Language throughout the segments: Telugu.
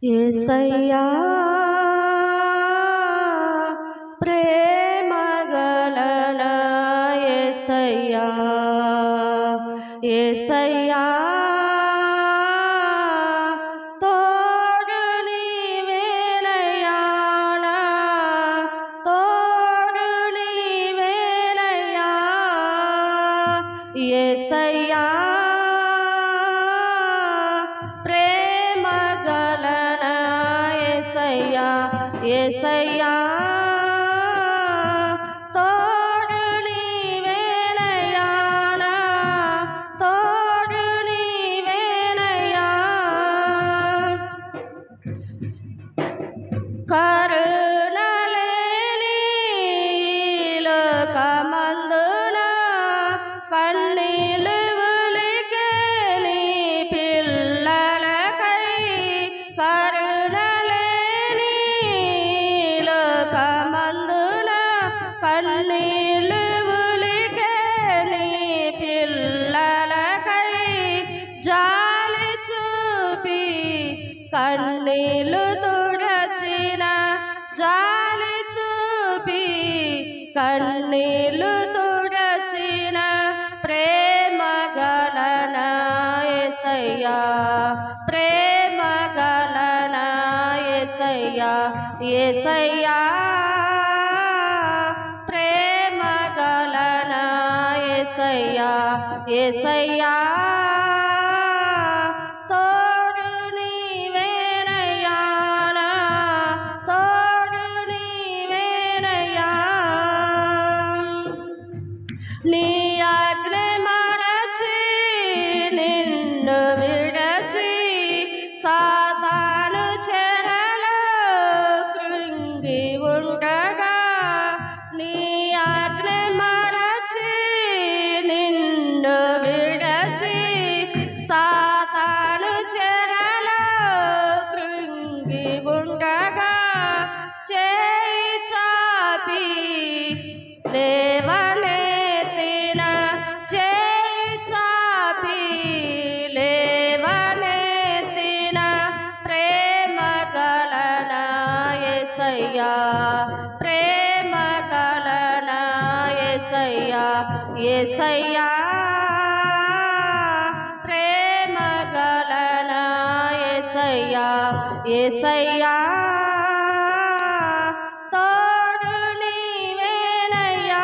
యేసయ్యా ప్రేమగలన యేసయ్యా యేసయ్యా తోడు నీవేనయ్యా నా తోడు నీవేనయ్యా యేసయ్యా ప్రేమగలన యేసయ్యా యేసయ్యా తోడు నీవేనయ్యా నా తోడు నీవేనయ్యా కరుణలేని లోకమందున కన్నీలు ఉలికేలి పిల్లలకై కరుణలేని లోకమందున కన్నీలు ఉలికేలి పిల్లలకై జాలి చూపి కన్నీలు తుడచిన జాలి చూపి కన్నీలు తుడచిన ప్రేమగలన యేసయ్యా ప్రేమగలన యేసయ్యా యేసయ్యా ప్రేమగలన యేసయ్యా యేసయ్యా తోడు నీవేనయ్యా నా తోడు నీవేనయ్యా నీ ఆజ్ఞ మరచి నిన్ను విడచి సాతాను చెరలో కృంగి ఉండగా నీ ఆజ్ఞ మరచి నిన్ను విడచి సాతాను చెరలో కృంగి ఉండగా చేయి చాపి లేవనెత్తిన చేయి చాపి లేవనెత్తిన ప్రేమగలన యేసయ్యా ప్రేమగలన యేసయ్యా యేసయ్యా ప్రేమగలన యేసయ్యా యేసయ్యా తోడు నీవేనయ్యా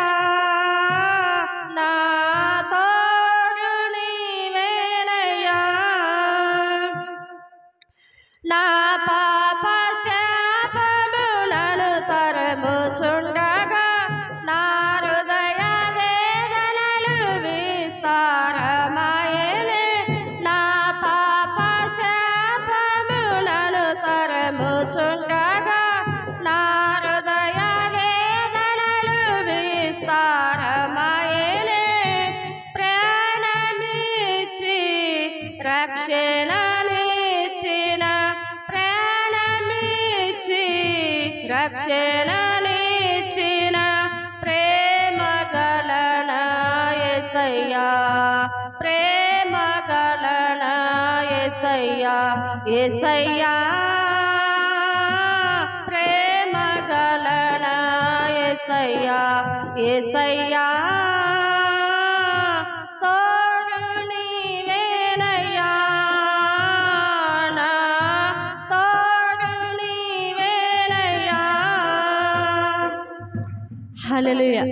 నా తోడు నీవేనయ్యా నా పాప శాపము నన్ను తరుముచుండగా నా హృదయ వేదనలు విస్తారమాయెనే నా పాప శాపము నన్ను తరుముచుండగా నా హృదయ వేదనలు విస్తారమాయెనే ప్రాణమిచ్చి రక్షణనిచ్చిన ప్రాణమిచ్చి రక్షణనిచ్చిన ప్రేమగలన యేసయ్యా ప్రేమగలన యేసయ్యా యేసయ్యా ప్రేమగలన యేసయ్యా యేసయ్యా తోడు నీవేనయ్యా నా తోడు నీవేనయ్యా హల్లెలూయా.